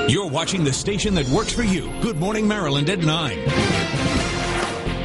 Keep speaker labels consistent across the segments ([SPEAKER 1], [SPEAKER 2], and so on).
[SPEAKER 1] You're watching the station that works for you. Good Morning Maryland at 9.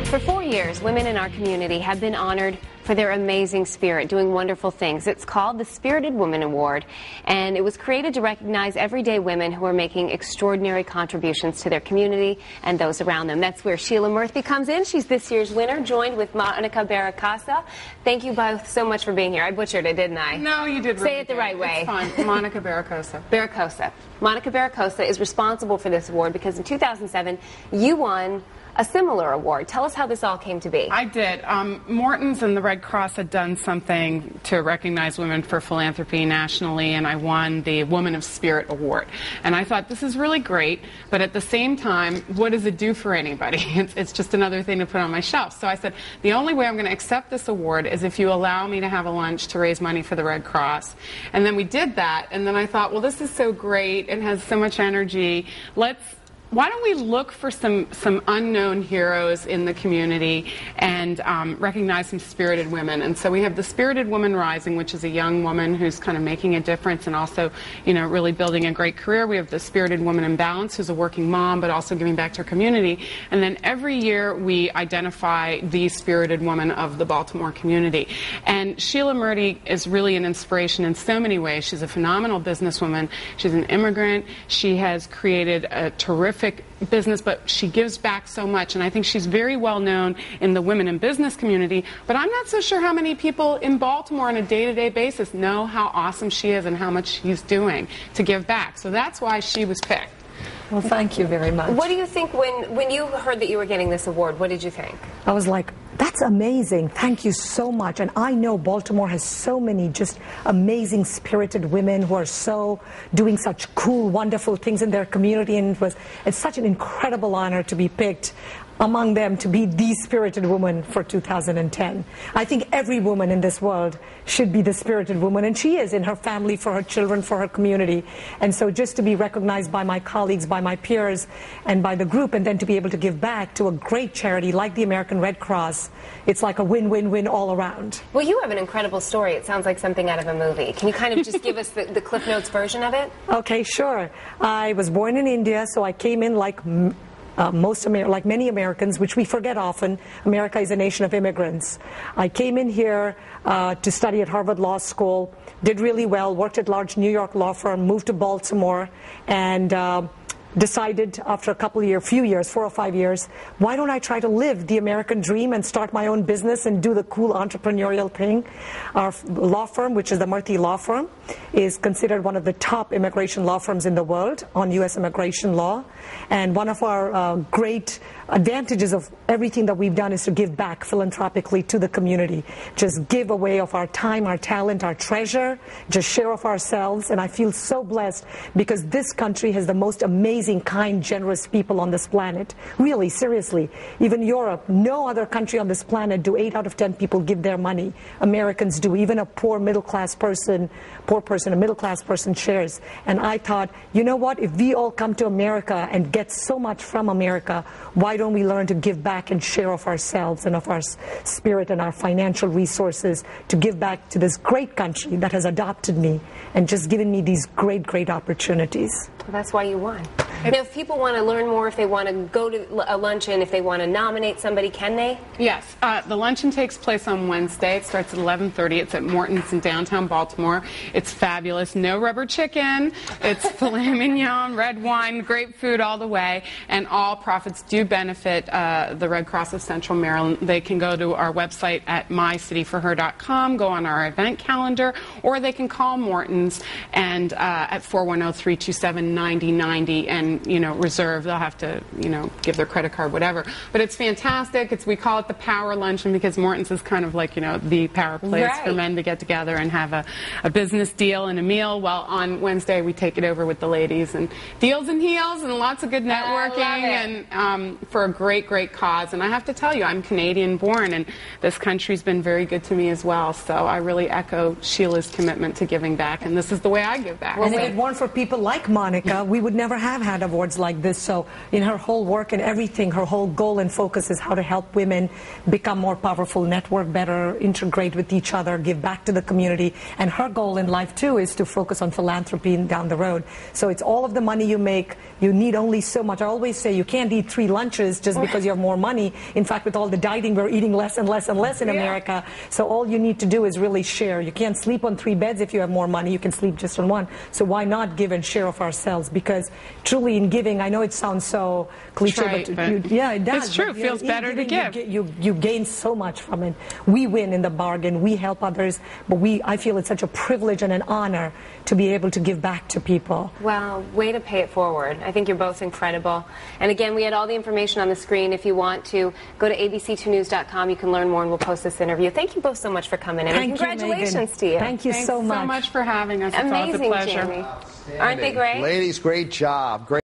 [SPEAKER 2] For 4 years, women in our community have been honored for their amazing spirit, doing wonderful things. It's called the Spirited Woman Award, and it was created to recognize everyday women who are making extraordinary contributions to their community and those around them. That's where Sheila Murthy comes in. She's this year's winner, joined with Monica Baracasa. Thank you both so much for being here. I butchered it, didn't I?
[SPEAKER 3] No, you did.
[SPEAKER 2] Say it the right way.
[SPEAKER 3] It's fine. Monica Baracasa.
[SPEAKER 2] Baracasa. Monica Baracasa is responsible for this award because in 2007, you won a similar award. Tell us how this all came to be.
[SPEAKER 3] I did. Morton's and the Red Cross had done something to recognize women for philanthropy nationally, and I won the Woman of Spirit Award. And I thought, this is really great, but at the same time, what does it do for anybody? It's just another thing to put on my shelf. So I said, the only way I'm going to accept this award is if you allow me to have a lunch to raise money for the Red Cross. And then we did that, and then I thought, well, this is so great. It has so much energy. Why don't we look for some unknown heroes in the community and recognize some spirited women? And so we have the Spirited Woman Rising, which is a young woman who's kind of making a difference and also, you know, really building a great career. We have the Spirited Woman in Balance, who's a working mom, but also giving back to her community. And then every year we identify the spirited woman of the Baltimore community. And Sheila Murthy is really an inspiration in so many ways. She's a phenomenal businesswoman. She's an immigrant. She has created a terrific business, but she gives back so much, and I think she's very well known in the women in business community, but I'm not so sure how many people in Baltimore on a day-to-day basis know how awesome she is and how much she's doing to give back. So that's why she was picked.
[SPEAKER 4] Well, thank you very much.
[SPEAKER 2] What do you think when you heard that you were getting this award? What did you think?
[SPEAKER 4] I was like, that's amazing. Thank you so much. And I know Baltimore has so many just amazing spirited women who are so doing such cool, wonderful things in their community. And it's such an incredible honor to be picked among them to be the spirited woman for 2010. I think every woman in this world should be the spirited woman, and she is, in her family, for her children, for her community. And so just to be recognized by my colleagues, by my peers, and by the group, and then to be able to give back to a great charity like the American Red Cross, it's like a win-win-win all around.
[SPEAKER 2] Well, you have an incredible story. It sounds like something out of a movie. Can you kind of just give us the Cliff Notes version of it?
[SPEAKER 4] Okay, sure. I was born in India, so I came in like like many Americans, which we forget often. America is a nation of immigrants. I came in here to study at Harvard Law School, did really well, worked at large New York law firm, moved to Baltimore, and decided after a few years, 4 or 5 years, why don't I try to live the American dream and start my own business and do the cool entrepreneurial thing? Our law firm, which is the Murthy Law Firm, is considered one of the top immigration law firms in the world on U.S. immigration law. And one of our great advantages of everything that we've done is to give back philanthropically to the community. Just give away of our time, our talent, our treasure, just share of ourselves. And I feel so blessed because this country has the most amazing, kind, generous people on this planet. Really, seriously. Even Europe, no other country on this planet do 8 out of 10 people give their money. Americans do. Even a a middle-class person shares. And I thought, you know what, if we all come to America and get so much from America, why don't we learn to give back and share of ourselves and of our spirit and our financial resources to give back to this great country that has adopted me and just given me these great, great opportunities.
[SPEAKER 2] Well, that's why you won. Now, if people want to learn more, if they want to go to a luncheon, if they want to nominate somebody, can they?
[SPEAKER 3] Yes. The luncheon takes place on Wednesday. It starts at 11:30. It's at Morton's in downtown Baltimore. It's fabulous. No rubber chicken. It's filet mignon, red wine, great food all the way. And all profits do benefit the Red Cross of Central Maryland. They can go to our website at mycityforher.com, go on our event calendar, or they can call Morton's and at 410-327-9090 and reserve. They'll have to, give their credit card, whatever. But it's fantastic. We call it the Power Luncheon because Morton's is kind of like, the power place for men to get together and have a business deal and a meal. Well, on Wednesday, we take it over with the ladies and deals and heels and lots of good networking and for a great, great cause. And I have to tell you, I'm Canadian born and this country's been very good to me as well. So I really echo Sheila's commitment to giving back. And this is the way I give back.
[SPEAKER 4] And if it weren't for people like Monica, Monica, we would never have had awards like this. So in her whole work and everything, her whole goal and focus is how to help women become more powerful, network better, integrate with each other, give back to the community. And her goal in life, too, is to focus on philanthropy down the road. So it's all of the money you make. You need only so much. I always say you can't eat 3 lunches just because you have more money. In fact, with all the dieting, we're eating less and less and less in America. So all you need to do is really share. You can't sleep on 3 beds if you have more money. You can sleep just on 1. So why not give and share of ourselves? Because truly in giving, I know it sounds so cliche, but yeah, it does.
[SPEAKER 3] It's true. It feels better to give.
[SPEAKER 4] You gain so much from it. We win in the bargain. We help others. But I feel it's such a privilege and an honor to be able to give back to people.
[SPEAKER 2] Well, way to pay it forward. I think you're both incredible. And again, we had all the information on the screen. If you want to go to abc2news.com, you can learn more, and we'll post this interview. Thank you both so much for coming in.
[SPEAKER 4] Thank
[SPEAKER 2] Congratulations to you.
[SPEAKER 4] Thank you so much.
[SPEAKER 3] Thanks so much for having us.
[SPEAKER 2] Amazing,
[SPEAKER 3] it's always a pleasure.
[SPEAKER 2] Jamie. Aren't they great?
[SPEAKER 5] Ladies, great job. Great.